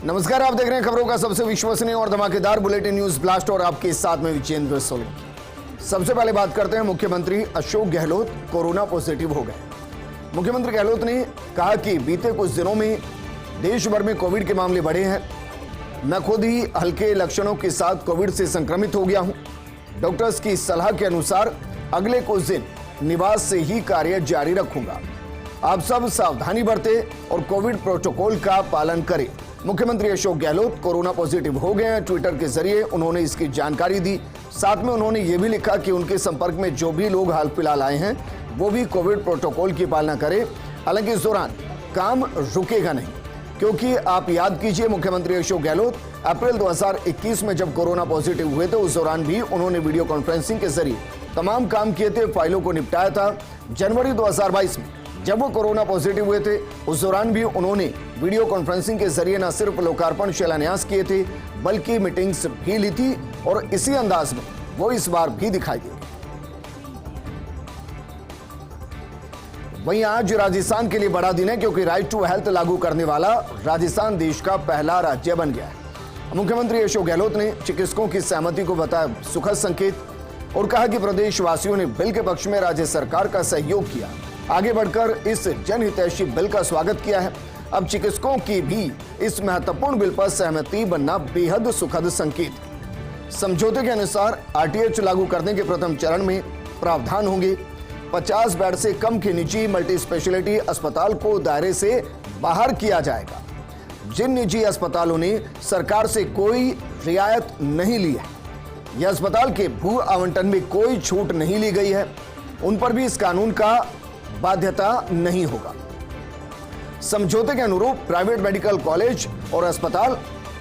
नमस्कार, आप देख रहे हैं खबरों का सबसे विश्वसनीय और धमाकेदार बुलेटिन न्यूज ब्लास्ट और आपके साथ में विजेंद्र सोलंकी। सबसे पहले बात करते हैं मुख्यमंत्री अशोक गहलोत कोरोना पॉजिटिव हो गए। मुख्यमंत्री गहलोत ने कहा कि बीते कुछ दिनों में देश भर में कोविड के मामले बढ़े हैं। मैं खुद ही हल्के लक्षणों के साथ कोविड से संक्रमित हो गया हूं। डॉक्टर्स की सलाह के अनुसार अगले कुछ दिन निवास से ही कार्य जारी रखूंगा। आप सब सावधानी बरतें और कोविड प्रोटोकॉल का पालन करें। मुख्यमंत्री अशोक गहलोत कोरोना पॉजिटिव हो गए हैं। ट्विटर के जरिए उन्होंने इसकी जानकारी दी। साथ में उन्होंने ये भी लिखा कि उनके संपर्क में जो भी लोग हाल फिलहाल आए हैं वो भी कोविड प्रोटोकॉल की पालना करें। हालांकि इस दौरान काम रुकेगा नहीं, क्योंकि आप याद कीजिए मुख्यमंत्री अशोक गहलोत अप्रैल 2021 में जब कोरोना पॉजिटिव हुए थे उस दौरान भी उन्होंने वीडियो कॉन्फ्रेंसिंग के जरिए तमाम काम किए थे, फाइलों को निपटाया था। जनवरी 2022 में जब वो कोरोना पॉजिटिव हुए थे उस दौरान भी उन्होंने वीडियो कॉन्फ्रेंसिंग के जरिए न सिर्फ लोकार्पण शिलान्यास किए थे बल्कि मीटिंग्स भी ली थी और इसी अंदाज में वो इस बार भी दिखाई दिए। वहीं आज राजस्थान के लिए बड़ा दिन है, क्योंकि राइट टू हेल्थ लागू करने वाला राजस्थान देश का पहला राज्य बन गया है। मुख्यमंत्री अशोक गहलोत ने चिकित्सकों की सहमति को बताया सुखद संकेत और कहा कि प्रदेशवासियों ने बिल के पक्ष में राज्य सरकार का सहयोग किया। आगे बढ़कर इस जनहितैषी बिल का स्वागत किया है। अब चिकित्सकों की भी इस महत्वपूर्ण बिल पर सहमति बनना बेहद सुखद संकेत। समझौते के अनुसार आरटीएच लागू करने के प्रथम चरण में प्रावधान होंगे। 50 बेड से कम के निजी मल्टी स्पेशलिटी अस्पताल को दायरे से बाहर किया जाएगा। जिन निजी अस्पतालों ने सरकार से कोई रियायत नहीं ली है या अस्पताल के भू आवंटन में कोई छूट नहीं ली गई है, उन पर भी इस कानून का बाध्यता नहीं होगा। समझौते के अनुरूप प्राइवेट मेडिकल कॉलेज और अस्पताल,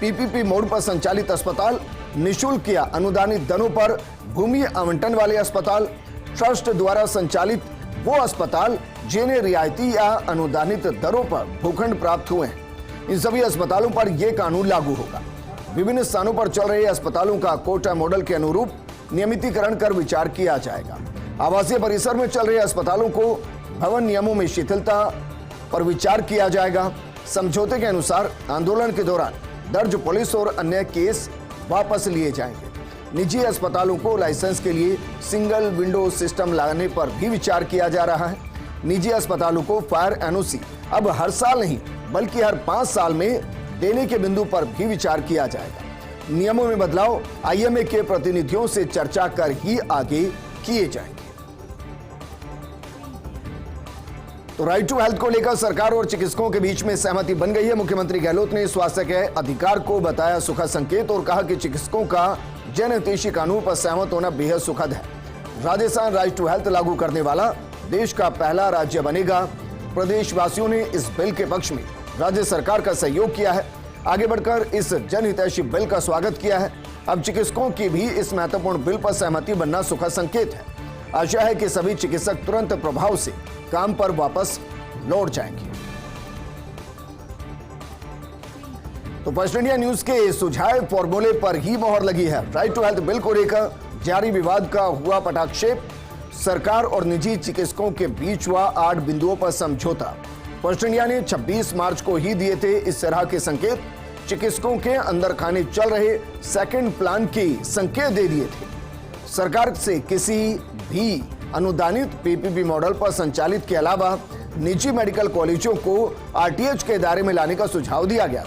पीपीपी मोड पर संचालित अस्पताल, निःशुल्क या अनुदानित दरों पर भूमि आवंटन वाले अस्पताल, ट्रस्ट द्वारा संचालित वो अस्पताल जिन्हें रियायती या अनुदानित दरों पर भूखंड प्राप्त हुए हैं, इन सभी अस्पतालों पर यह कानून लागू होगा। विभिन्न स्थानों पर चल रहे अस्पतालों का कोटा मॉडल के अनुरूप नियमितीकरण कर विचार किया जाएगा। आवासीय परिसर में चल रहे अस्पतालों को भवन नियमों में शिथिलता पर विचार किया जाएगा। समझौते के अनुसार आंदोलन के दौरान दर्ज पुलिस और अन्य केस वापस लिए जाएंगे। निजी अस्पतालों को लाइसेंस के लिए सिंगल विंडो सिस्टम लाने पर भी विचार किया जा रहा है। निजी अस्पतालों को फायर एनओसी अब हर साल नहीं बल्कि हर 5 साल में देने के बिंदु पर भी विचार किया जाएगा। नियमों में बदलाव आईएमए के प्रतिनिधियों से चर्चा कर ही आगे किए जाएंगे। तो राइट टू हेल्थ को लेकर सरकार और चिकित्सकों के बीच में सहमति बन गई है। मुख्यमंत्री गहलोत ने स्वास्थ्य के अधिकार को बताया सुखद संकेत और कहा कि चिकित्सकों का जनहितैषी कानून पर सहमत होना बेहद सुखद है। राजस्थान राइट टू हेल्थ लागू करने वाला देश का पहला राज्य बनेगा। प्रदेशवासियों ने इस बिल के पक्ष में राज्य सरकार का सहयोग किया है। आगे बढ़कर इस जनहितैषी बिल का स्वागत किया है। अब चिकित्सकों की भी इस महत्वपूर्ण बिल पर सहमति बनना सुखद संकेत है। आशा है कि सभी चिकित्सक तुरंत प्रभाव से काम पर वापस लौट जाएंगे। तो फर्स्ट इंडिया न्यूज के सुझाए फॉर्मूले पर ही मोहर लगी है। राइट टू हेल्थ बिल को लेकर जारी विवाद का हुआ पटाक्षेप। सरकार और निजी चिकित्सकों के बीच हुआ 8 बिंदुओं पर समझौता। फर्स्ट इंडिया ने 26 मार्च को ही दिए थे इस तरह के संकेत। चिकित्सकों के अंदर खाने चल रहे सेकंड प्लान के संकेत दे दिए थे। सरकार से किसी भी अनुदानित पीपीपी मॉडल पर संचालित के अलावा निजी मेडिकल कॉलेजों को आरटीएच के दायरे में लाने का सुझाव दिया गया।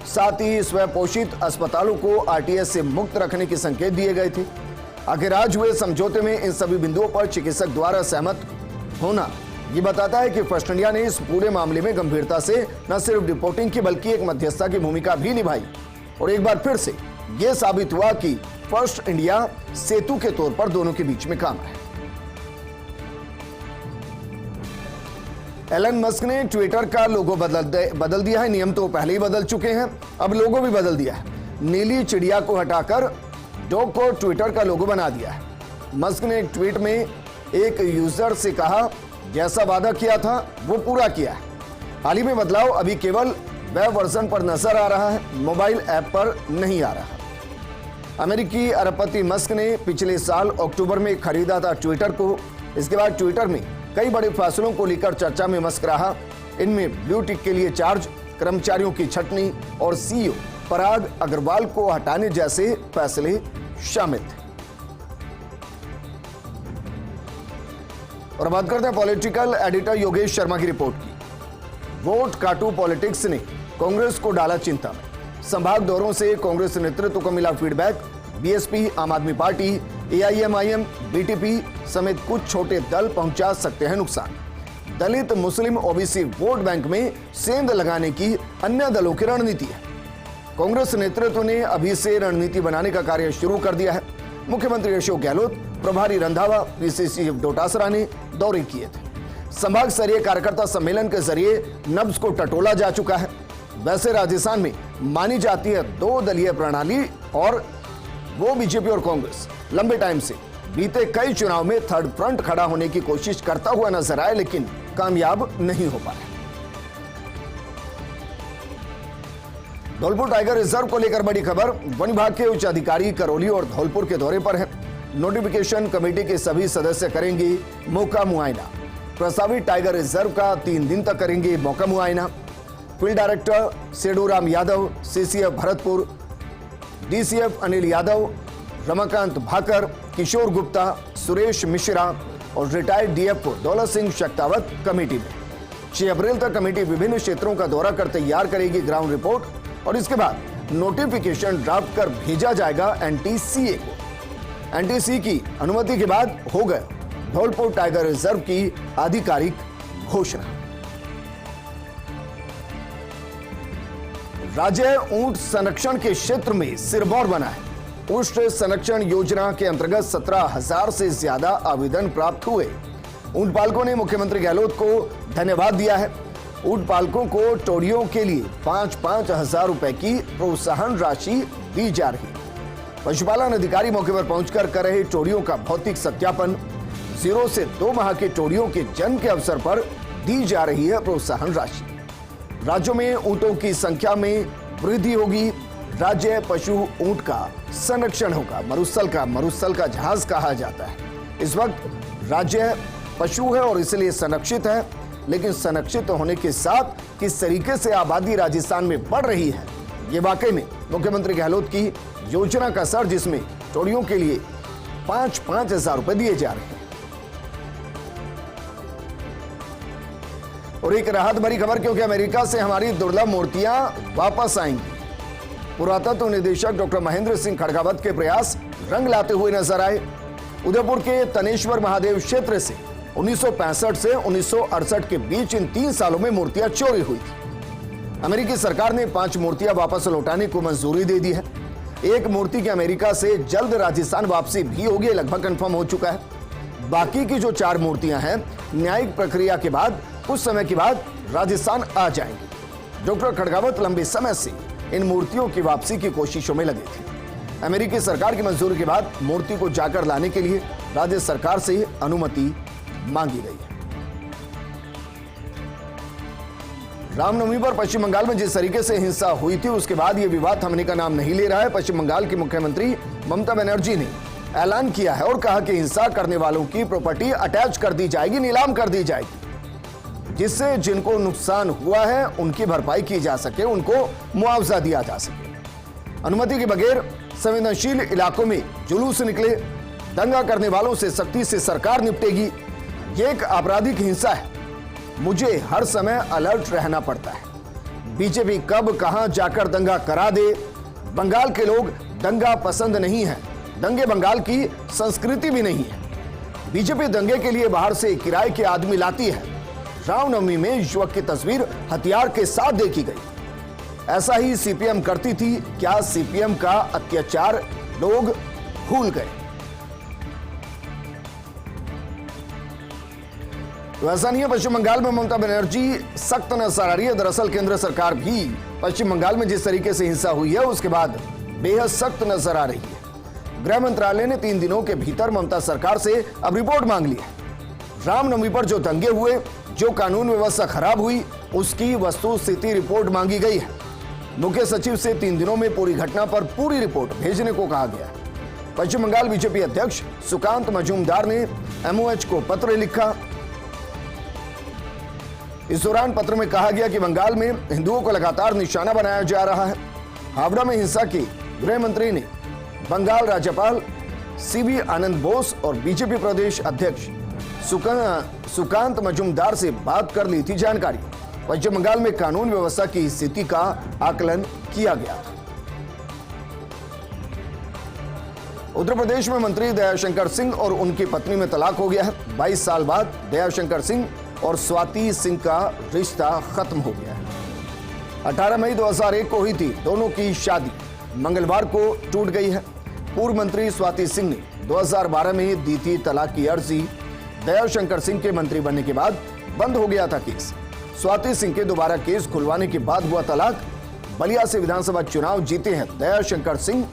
साथ ही स्वपोषित अस्पतालों को आरटीएच से मुक्त रखने के संकेत दिए गए थे। आखिर आज हुए समझौते में इन सभी बिंदुओं पर चिकित्सक द्वारा सहमत होना ये बताता है कि फर्स्ट इंडिया ने इस पूरे मामले में गंभीरता से न सिर्फ रिपोर्टिंग की बल्कि एक मध्यस्थता की भूमिका भी निभाई और एक बार फिर से यह साबित हुआ कि फर्स्ट इंडिया सेतु के तौर पर दोनों के बीच में काम है। एलन मस्क ने ट्विटर का लोगो बदल दिया है। नियम तो पहले ही बदल चुके हैं, अब लोगो भी बदल दिया है। नीली चिड़िया को हटाकर डॉग को ट्विटर का लोगो बना दिया है। मस्क ने एक ट्वीट में एक यूजर से कहा, जैसा वादा किया था वो पूरा किया है। हाल ही में बदलाव अभी केवल वेब वर्जन पर नजर आ रहा है, मोबाइल ऐप पर नहीं आ रहा। अमेरिकी अरबपति मस्क ने पिछले साल अक्टूबर में खरीदा था ट्विटर को। इसके बाद ट्विटर में कई बड़े फैसलों को लेकर चर्चा में मस्क रहा। इनमें ब्लू टिक के लिए चार्ज, कर्मचारियों की छटनी और सीईओ पराग अग्रवाल को हटाने जैसे फैसले शामिल थे। और बात करते हैं पॉलिटिकल एडिटर योगेश शर्मा की रिपोर्ट की। वोट काटू पॉलिटिक्स ने कांग्रेस को डाला चिंता में। संभाग दौरों से कांग्रेस नेतृत्व को मिला फीडबैक। बीएसपी, आम आदमी पार्टी, एआईएमआईएम, बीटीपी समेत कुछ छोटे दल पहुंचा सकते हैं नुकसान। दलित, मुस्लिम, ओबीसी वोट बैंक में सेंध लगाने की अन्य दलों की रणनीति है। कांग्रेस नेतृत्व ने अभी से रणनीति बनाने का कार्य शुरू कर दिया है। मुख्यमंत्री अशोक गहलोत, प्रभारी रंधावा, पीसीसी डोटासरा ने दौरे किए थे। संभाग स्तरीय कार्यकर्ता सम्मेलन के जरिए नब्ज को टटोला जा चुका है। वैसे राजस्थान में मानी जाती है दो दलीय प्रणाली और वो बीजेपी और कांग्रेस लंबे टाइम से बीते कई चुनाव में थर्ड फ्रंट खड़ा होने की कोशिश करता हुआ नजर आए, लेकिन कामयाब नहीं हो पाया। धौलपुर टाइगर रिजर्व को लेकर बड़ी खबर। वन विभाग के उच्च अधिकारी करौली और धौलपुर के दौरे पर हैं। नोटिफिकेशन कमेटी के सभी सदस्य करेंगे मौका मुआयना। प्रस्तावित टाइगर रिजर्व का 3 दिन तक करेंगे मौका मुआयना। Field director Seduram Yadav, CCF Bharatpur, DCF Anil Yadav, Ramakant Bhakar, Kishore Gupta, Suresh Mishra और retired DFO Daulat Singh Shaktawat committee में। 6 अप्रैल तक कमेटी विभिन्न क्षेत्रों का दौरा कर तैयार करेगी ग्राउंड रिपोर्ट और इसके बाद नोटिफिकेशन ड्राफ्ट कर भेजा जाएगा एनटीसीए को। एनटीसी की अनुमति के बाद हो गए धौलपुर टाइगर रिजर्व की आधिकारिक घोषणा। राज्य ऊंट संरक्षण के क्षेत्र में सिरमौर बना है। ऊंट संरक्षण योजना के अंतर्गत 17,000 से ज्यादा आवेदन प्राप्त हुए। ऊंट पालकों ने मुख्यमंत्री गहलोत को धन्यवाद दिया है। ऊंट पालकों को टोड़ियों के लिए 5-5 हजार रुपए की प्रोत्साहन राशि दी जा रही है। पशुपालन अधिकारी मौके पर पहुंचकर कर रहे टोड़ियों का भौतिक सत्यापन। 0 से 2 माह के टोड़ियों के जन्म के अवसर पर दी जा रही है प्रोत्साहन राशि। राज्यों में ऊंटों की संख्या में वृद्धि होगी। राज्य पशु ऊंट का संरक्षण होगा। मरुस्थल का जहाज कहा जाता है। इस वक्त राज्य पशु है और इसलिए संरक्षित है, लेकिन संरक्षित होने के साथ किस तरीके से आबादी राजस्थान में बढ़ रही है, ये वाकई में मुख्यमंत्री गहलोत की योजना का असर, जिसमें टोड़ियों के लिए 5-5 हजार रुपए दिए जा रहे हैं। और एक राहत भरी खबर, क्योंकि अमेरिका से हमारी दुर्लभ मूर्तियां वापस आएंगी। पुरातत्व निदेशक डॉक्टर महेंद्र सिंह खड़गावत के प्रयास रंग लाते हुए नजर आए। उदयपुर के तनेश्वर महादेव क्षेत्र से 1965 से 1968 के बीच इन 3 सालों में मूर्तियां चोरी हुई थी। अमेरिकी सरकार ने 5 मूर्तियां वापस लौटाने को मंजूरी दे दी है। एक मूर्ति की अमेरिका से जल्द राजस्थान वापसी भी होगी, लगभग कंफर्म हो चुका है। बाकी की जो 4 मूर्तियां हैं, न्यायिक प्रक्रिया के बाद कुछ समय के बाद राजस्थान आ जाएंगी। डॉक्टर खड़गावत लंबे समय से इन मूर्तियों की वापसी की कोशिशों में लगे थे। अमेरिकी सरकार की मंजूरी के बाद मूर्ति को जाकर लाने के लिए राज्य सरकार से अनुमति मांगी गई है। रामनवमी पर पश्चिम बंगाल में जिस तरीके से हिंसा हुई थी, उसके बाद यह विवाद थमने का नाम नहीं ले रहा है। पश्चिम बंगाल की मुख्यमंत्री ममता बनर्जी ने ऐलान किया है और कहा कि हिंसा करने वालों की प्रॉपर्टी अटैच कर दी जाएगी, नीलाम कर दी जाएगी, जिससे जिनको नुकसान हुआ है उनकी भरपाई की जा सके, उनको मुआवजा दिया जा सके। अनुमति के बगैर संवेदनशील इलाकों में जुलूस निकले, दंगा करने वालों से सख्ती से सरकार निपटेगी। ये एक आपराधिक हिंसा है। मुझे हर समय अलर्ट रहना पड़ता है। बीजेपी कब कहां जाकर दंगा करा दे। बंगाल के लोग दंगा पसंद नहीं है। दंगे बंगाल की संस्कृति भी नहीं है। बीजेपी दंगे के लिए बाहर से किराए के आदमी लाती है। रामनवमी में युवक की तस्वीर हथियार के साथ देखी गई। ऐसा ही सीपीएम करती थी। क्या सीपीएम का अत्याचार लोग भूल गए? तो ऐसा नहीं है। पश्चिम बंगाल में ममता बनर्जी सख्त नजर आ रही है। दरअसल केंद्र सरकार भी पश्चिम बंगाल में जिस तरीके से हिंसा हुई है, उसके बाद बेहद सख्त नजर आ रही है। गृह मंत्रालय ने 3 दिनों के भीतर ममता सरकार से अब रिपोर्ट मांग ली है। रामनवमी पर जो दंगे हुए, जो कानून व्यवस्था खराब हुई, उसकी वस्तुस्थिति रिपोर्ट मांगी गई है। मुख्य सचिव से 3 दिनों में पूरी घटना पर पूरी रिपोर्ट भेजने को कहा गया है। पश्चिम बंगाल बीजेपी अध्यक्ष सुकांत मजूमदार ने एमओएच को पत्र लिखा। इस दौरान पत्र में कहा गया कि बंगाल में हिंदुओं को लगातार निशाना बनाया जा रहा है। हावड़ा में हिंसा की गृह मंत्री ने बंगाल राज्यपाल सीवी आनंद बोस और बीजेपी प्रदेश अध्यक्ष सुकांत मजूमदार से बात कर ली थी जानकारी। पश्चिम बंगाल में कानून व्यवस्था की स्थिति का आकलन किया गया था। उत्तर प्रदेश में मंत्री दयाशंकर सिंह और उनकी पत्नी में तलाक हो गया है। 22 साल बाद दयाशंकर सिंह और स्वाति सिंह का रिश्ता खत्म हो गया है। 18 मई 2001 को हुई थी दोनों की शादी, मंगलवार को टूट गई है। पूर्व मंत्री स्वाति सिंह ने 2012 में दी थी तलाक की अर्जी। दयाशंकर सिंह के मंत्री बनने के बाद बंद हो गया था केस। स्वाति सिंह के दोबारा केस खुलवाने के बाद हुआ तलाक। बलिया से विधानसभा चुनाव जीते हैं दयाशंकर सिंह।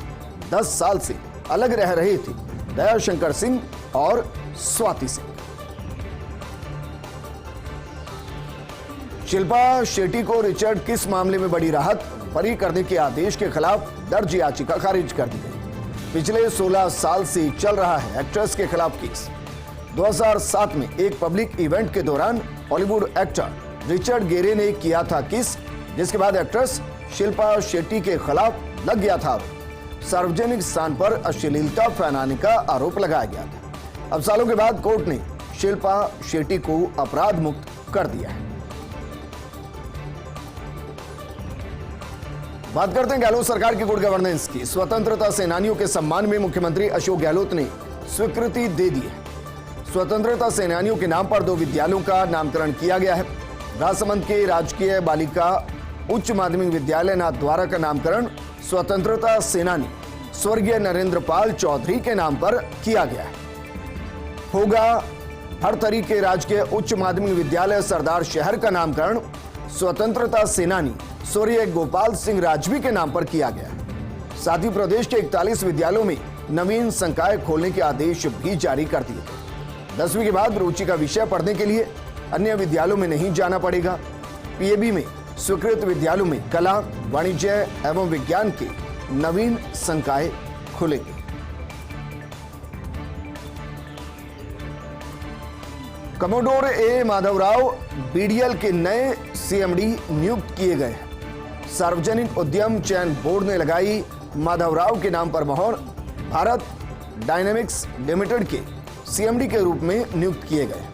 10 साल से अलग रह रहे थे दयाशंकर सिंह और स्वाति सिंह। शिल्पा शेट्टी को रिचर्ड किस मामले में बड़ी राहत, बरी करने के आदेश के खिलाफ दर्ज याचिका खारिज कर दी गई। पिछले 16 साल से चल रहा है एक्ट्रेस के खिलाफ केस। 2007 में एक पब्लिक इवेंट के दौरान हॉलीवुड एक्टर रिचर्ड गेरे ने किया था किस, जिसके बाद एक्ट्रेस शिल्पा शेट्टी के खिलाफ लग गया था। सार्वजनिक स्थान पर अश्लीलता फैलाने का आरोप लगाया गया था। अब सालों के बाद कोर्ट ने शिल्पा शेट्टी को अपराध मुक्त कर दिया है। बात करते हैं गहलोत सरकार की गुड गवर्नेंस की। स्वतंत्रता सेनानियों के सम्मान में मुख्यमंत्री अशोक गहलोत ने स्वीकृति दे दी है। स्वतंत्रता सेनानियों के नाम पर 2 विद्यालयों का नामकरण किया गया है। राजसमंद के राजकीय बालिका उच्च माध्यमिक विद्यालय नाथद्वारा का नामकरण स्वतंत्रता सेनानी स्वर्गीय नरेंद्र पाल चौधरी के नाम पर किया गया है। होगा हरतरी के राजकीय उच्च माध्यमिक विद्यालय सरदार शहर का नामकरण स्वतंत्रता सेनानी स्वर्गीय गोपाल सिंह राजवी के नाम पर किया गया। साथ ही प्रदेश के 41 विद्यालयों में नवीन संकाय खोलने के आदेश भी जारी कर दिए गए। 10वीं के बाद रुचि का विषय पढ़ने के लिए अन्य विद्यालयों में नहीं जाना पड़ेगा। पीएबी में स्वीकृत विद्यालयों में कला, वाणिज्य एवं विज्ञान के नवीन संकाय खुलेंगे। कमोडोर ए माधवराव बीडीएल के नए सीएमडी नियुक्त किए गए हैं। सार्वजनिक उद्यम चयन बोर्ड ने लगाई माधवराव के नाम पर मोहर। भारत डायनेमिक्स लिमिटेड के सीएमडी के रूप में नियुक्त किए गए।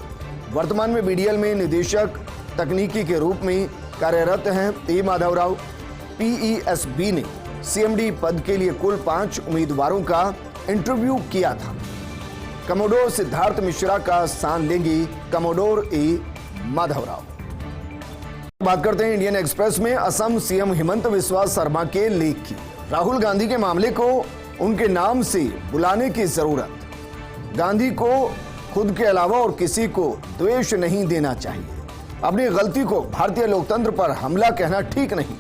वर्तमान में बीडीएल में निदेशक तकनीकी के रूप में कार्यरत हैं ए माधवराव। पीईएसबी ने सीएमडी पद के लिए कुल 5 उम्मीदवारों का इंटरव्यू किया था। कमोडोर सिद्धार्थ मिश्रा का स्थान लेंगे कमोडोर ए माधवराव। बात करते हैं इंडियन एक्सप्रेस में असम सीएम हिमंत बिस्वा शर्मा के लेख की। राहुल गांधी के मामले को उनके नाम से बुलाने की जरूरत। गांधी को खुद के अलावा और किसी को द्वेष नहीं देना चाहिए। अपनी गलती को भारतीय लोकतंत्र पर हमला कहना ठीक नहीं।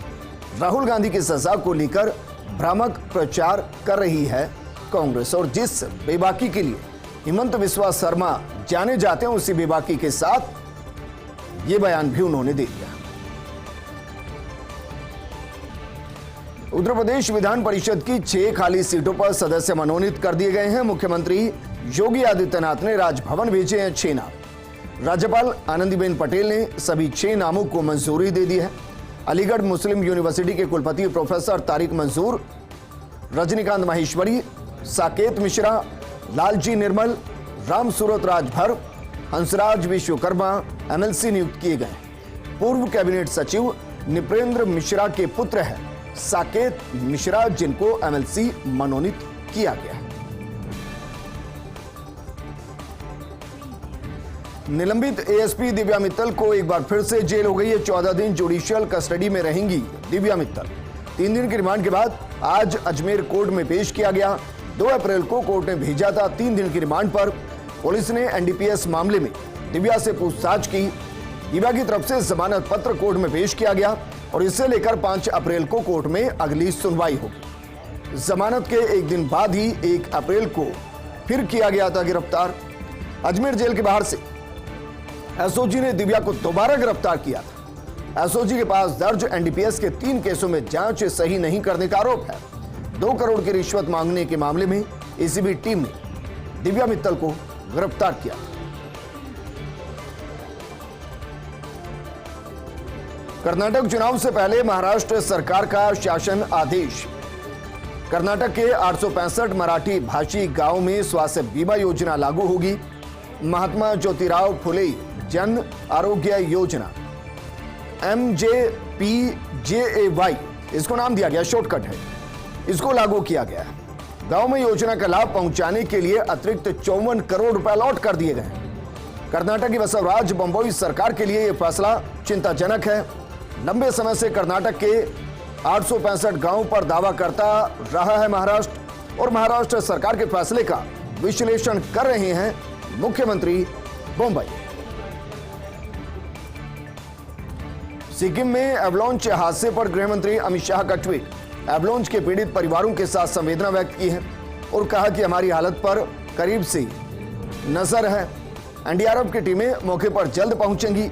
राहुल गांधी की सजा को लेकर भ्रामक प्रचार कर रही है कांग्रेस, और जिस बेबाकी के लिए हिमंत बिस्वा शर्मा जाने जाते हैं उसी बेबाकी के साथ ये बयान भी उन्होंने दे दिया। उत्तर प्रदेश विधान परिषद की 6 खाली सीटों पर सदस्य मनोनीत कर दिए गए हैं। मुख्यमंत्री योगी आदित्यनाथ ने राजभवन भेजे हैं 6 नाम। राज्यपाल आनंदीबेन पटेल ने सभी 6 नामों को मंजूरी दे दी है। अलीगढ़ मुस्लिम यूनिवर्सिटी के कुलपति प्रोफेसर तारिक मंजूर, रजनीकांत माहेश्वरी, साकेत मिश्रा, लालजी निर्मल, राम सूरत राजभर, हंसराज विश्वकर्मा एमएलसी नियुक्त किए गए। पूर्व कैबिनेट सचिव निपेंद्र मिश्रा के पुत्र हैं साकेत मिश्रा, जिनको एमएलसी मनोनीत किया गया है। निलंबित एएसपी दिव्या मित्तल को एक बार फिर से जेल हो गई है। 14 दिन जुडिशियल कस्टडी में रहेंगी दिव्या मित्तल। 3 दिन की रिमांड के बाद आज अजमेर कोर्ट में पेश किया गया। 2 अप्रैल को कोर्ट ने भेजा था 3 दिन की रिमांड पर। पुलिस ने एनडीपीएस मामले में दिव्या से पूछताछ की। दिव्या की तरफ से जमानत पत्र कोर्ट में पेश किया गया और इससे लेकर 5 अप्रैल को कोर्ट में अगली सुनवाई होगी। जमानत के एक दिन बाद ही 1 अप्रैल को फिर किया गया था गिरफ्तार। अजमेर जेल के बाहर से एसओजी ने दिव्या को दोबारा गिरफ्तार किया था। एसओजी के पास दर्ज एनडीपीएस के 3 केसों में जांच सही नहीं करने का आरोप है। 2 करोड़ की रिश्वत मांगने के मामले में एसीबी टीम ने दिव्या मित्तल को गिरफ्तार किया। कर्नाटक चुनाव से पहले महाराष्ट्र सरकार का शासन आदेश। कर्नाटक के 865 मराठी भाषी गांव में स्वास्थ्य बीमा योजना लागू होगी। महात्मा ज्योतिराव फुले जन आरोग्य योजना MJPJAY इसको नाम दिया गया, शॉर्टकट है, इसको लागू किया गया। गांव में योजना का लाभ पहुंचाने के लिए अतिरिक्त 54 करोड़ रुपए अलॉट कर दिए गए। कर्नाटक की बसवराज बोम्मई सरकार के लिए यह फैसला चिंताजनक है। लंबे समय से कर्नाटक के 865 गांवों पर दावा करता रहा है महाराष्ट्र, और महाराष्ट्र सरकार के फैसले का विश्लेषण कर रहे हैं मुख्यमंत्री बोम्मई। सिक्किम में एवलांच हादसे पर गृह मंत्री अमित शाह का ट्वीट। एवलांच के पीड़ित परिवारों के साथ संवेदना व्यक्त की है और कहा कि हमारी हालत पर करीब से नजर है। एनडीआरएफ की टीमें मौके पर जल्द पहुंचेंगी।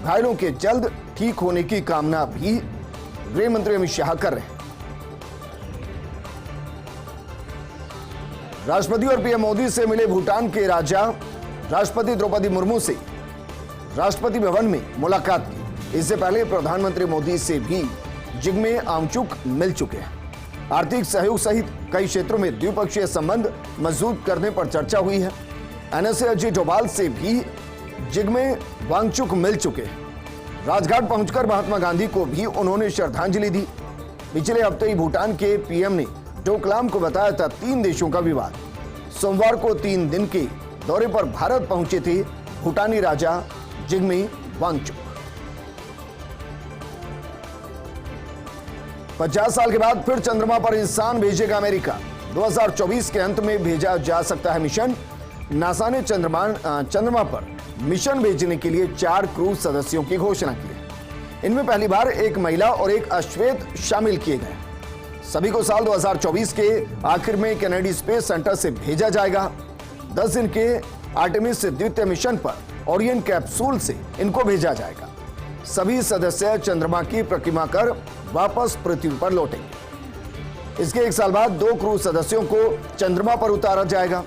घायलों के जल्द ठीक होने की कामना भी गृह मंत्री अमित शाह कर रहे हैं। राष्ट्रपति और पीएम मोदी से मिले भूटान के राजा। राष्ट्रपति द्रौपदी मुर्मू से राष्ट्रपति भवन में मुलाकात की। इससे पहले प्रधानमंत्री मोदी से भी जिग्मे वांगचुक मिल चुके हैं। आर्थिक सहयोग सहित कई क्षेत्रों में द्विपक्षीय संबंध मजबूत करने पर चर्चा हुई है। एनएसए अजीत डोभाल से भी जिग्मे वांगचुक मिल चुके हैं। राजघाट पहुंचकर महात्मा गांधी को भी उन्होंने श्रद्धांजलि दी। पिछले हफ्ते ही भूटान के पीएम ने डोकलाम को बताया था 3 देशों का विवाद। सोमवार को 3 दिन के दौरे पर भारत पहुंचे थे भूटानी राजा जिग्मे वांगचुक। 50 साल के बाद फिर चंद्रमा पर इंसान भेजेगा अमेरिका। 2024 के अंत में भेजा जा सकता है मिशन। नासा ने चंद्रमा पर मिशन भेजने के लिए 4 क्रू सदस्यों की घोषणा की है। इनमें पहली बार एक महिला और एक अश्वेत शामिल किए गए। सभी को साल 2024 के आखिर में कैनेडी स्पेस सेंटर से भेजा जाएगा। 10 दिन के आर्टेमिस द्वितीय मिशन पर ओरियन कैप्सूल से इनको भेजा जाएगा। सभी सदस्य चंद्रमा की परिक्रमा कर वापस पृथ्वी पर लौटेंगे। इसके 1 साल बाद 2 क्रू सदस्यों को चंद्रमा पर उतारा जाएगा।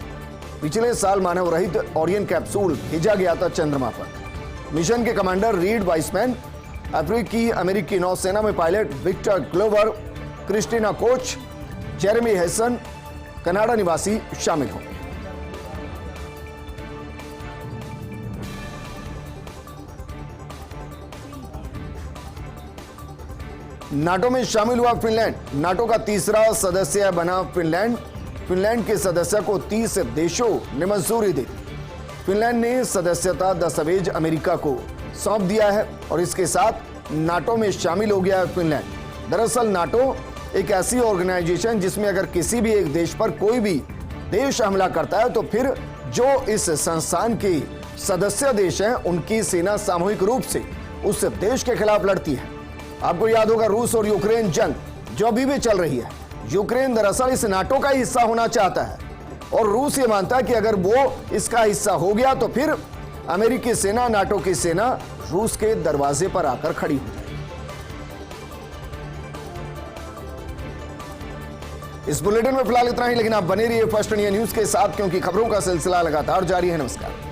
पिछले साल मानव रहित ओरियन कैप्सूल भेजा गया था चंद्रमा पर। मिशन के कमांडर रीड वाइसमैन, अफ्रीकी अमेरिकी नौसेना में pilot Victor Glover, Christina Koch, Jeremy Hansen, Canada निवासी शामिल होंगे। नाटो में शामिल हुआ फिनलैंड। नाटो का तीसरा सदस्य बना फिनलैंड। फिनलैंड के सदस्य को 30 देशों ने मंजूरी दी। फिनलैंड ने सदस्यता दस्तावेज अमेरिका को सौंप दिया है और इसके साथ नाटो में शामिल हो गया है फिनलैंड। दरअसल नाटो एक ऐसी ऑर्गेनाइजेशन जिसमें अगर किसी भी एक देश पर कोई भी देश हमला करता है तो फिर जो इस संस्थान के सदस्य देश हैं उनकी सेना सामूहिक रूप से उस देश के खिलाफ लड़ती है। आपको याद होगा रूस और यूक्रेन जंग जो अभी भी चल रही है। यूक्रेन दरअसल इस नाटो का हिस्सा होना चाहता है और रूस ये मानता है कि अगर वो इसका हिस्सा हो गया तो फिर अमेरिकी सेना, नाटो की सेना रूस के दरवाजे पर आकर खड़ी हो जाएगी। इस बुलेटिन में फिलहाल इतना ही, लेकिन आप बने रहिए फर्स्ट इंडिया न्यूज के साथ क्योंकि खबरों का सिलसिला लगातार जारी है। नमस्कार।